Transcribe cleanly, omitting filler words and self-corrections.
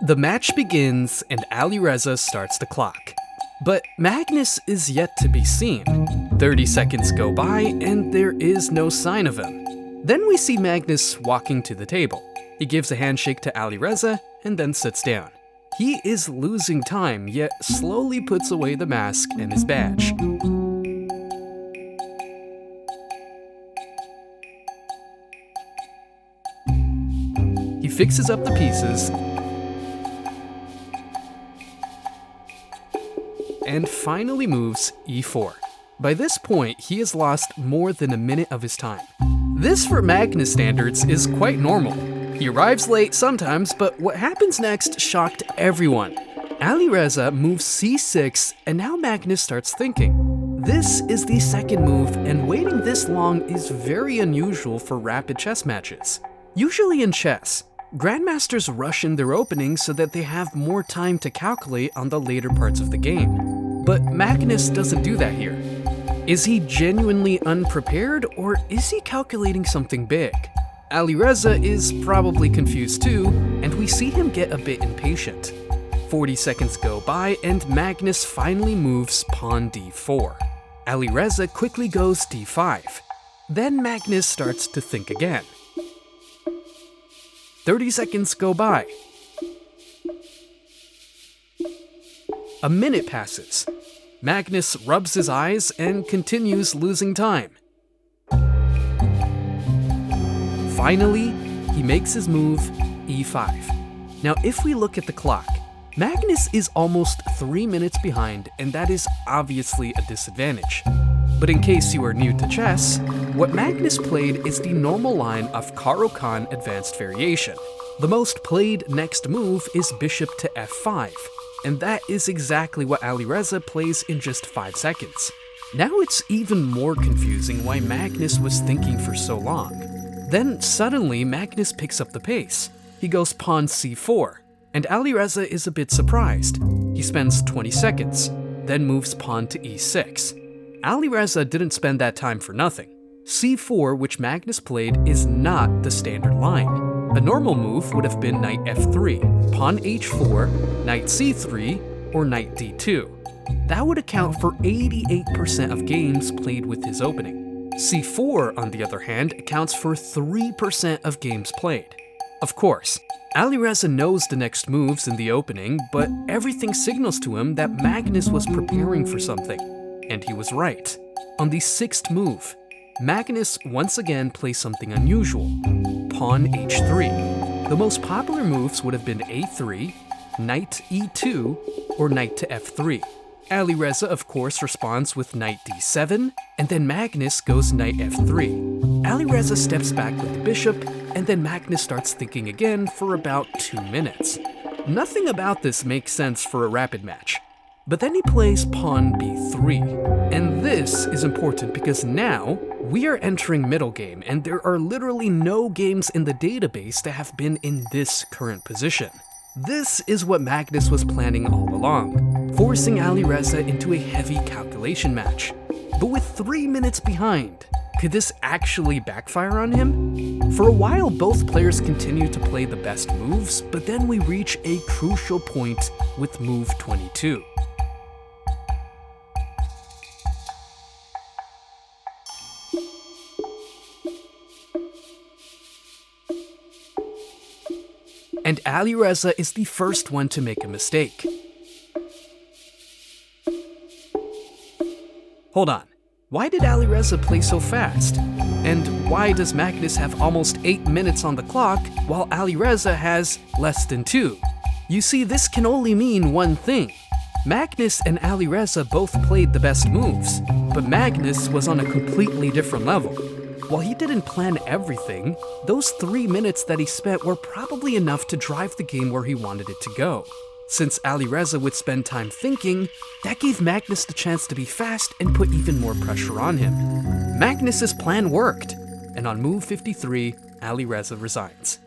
The match begins and Alireza starts the clock. But Magnus is yet to be seen. 30 seconds go by and there is no sign of him. Then we see Magnus walking to the table. He gives a handshake to Alireza and then sits down. He is losing time, yet slowly puts away the mask and his badge. He fixes up the pieces and finally moves e4. By this point, he has lost more than a minute of his time. This, for Magnus standards, is quite normal. He arrives late sometimes, but what happens next shocked everyone. Alireza moves c6, and now Magnus starts thinking. This is the second move, and waiting this long is very unusual for rapid chess matches. Usually in chess, grandmasters rush in their openings so that they have more time to calculate on the later parts of the game. But Magnus doesn't do that here. Is he genuinely unprepared, or is he calculating something big? Alireza is probably confused too, and we see him get a bit impatient. 40 seconds go by and Magnus finally moves pawn d4. Alireza quickly goes d5. Then Magnus starts to think again. 30 seconds go by. A minute passes. Magnus rubs his eyes and continues losing time. Finally, he makes his move, e5. Now, if we look at the clock, Magnus is almost 3 minutes behind, and that is obviously a disadvantage. But in case you are new to chess, what Magnus played is the normal line of Caro-Kann advanced variation. The most played next move is bishop to f5, and that is exactly what Alireza plays in just 5 seconds. Now it's even more confusing why Magnus was thinking for so long. Then suddenly Magnus picks up the pace. He goes pawn c4, and Alireza is a bit surprised. He spends 20 seconds, then moves pawn to e6. Alireza didn't spend that time for nothing. c4, which Magnus played, is not the standard line. A normal move would have been knight f3, pawn h4, knight c3, or knight d2. That would account for 88% of games played with his opening. c4, on the other hand, accounts for 3% of games played. Of course, Alireza knows the next moves in the opening, but everything signals to him that Magnus was preparing for something. And he was right. On the 6th move, Magnus once again plays something unusual, pawn h3. The most popular moves would have been a3, knight e2, or knight to f3. Alireza, of course, responds with knight d7, and then Magnus goes knight f3. Alireza steps back with the bishop, and then Magnus starts thinking again for about 2 minutes. Nothing about this makes sense for a rapid match. But then he plays pawn b3. And this is important because now we are entering middle game, and there are literally no games in the database that have been in this current position. This is what Magnus was planning all along, forcing Alireza into a heavy calculation match. But with 3 minutes behind, could this actually backfire on him? For a while, both players continue to play the best moves, but then we reach a crucial point with move 22. And Alireza is the first one to make a mistake. Hold on, why did Alireza play so fast? And why does Magnus have almost 8 minutes on the clock while Alireza has less than 2? You see, this can only mean one thing. Magnus and Alireza both played the best moves, but Magnus was on a completely different level. While he didn't plan everything, those 3 minutes that he spent were probably enough to drive the game where he wanted it to go. Since Alireza would spend time thinking, that gave Magnus the chance to be fast and put even more pressure on him. Magnus's plan worked, and on move 53, Alireza resigns.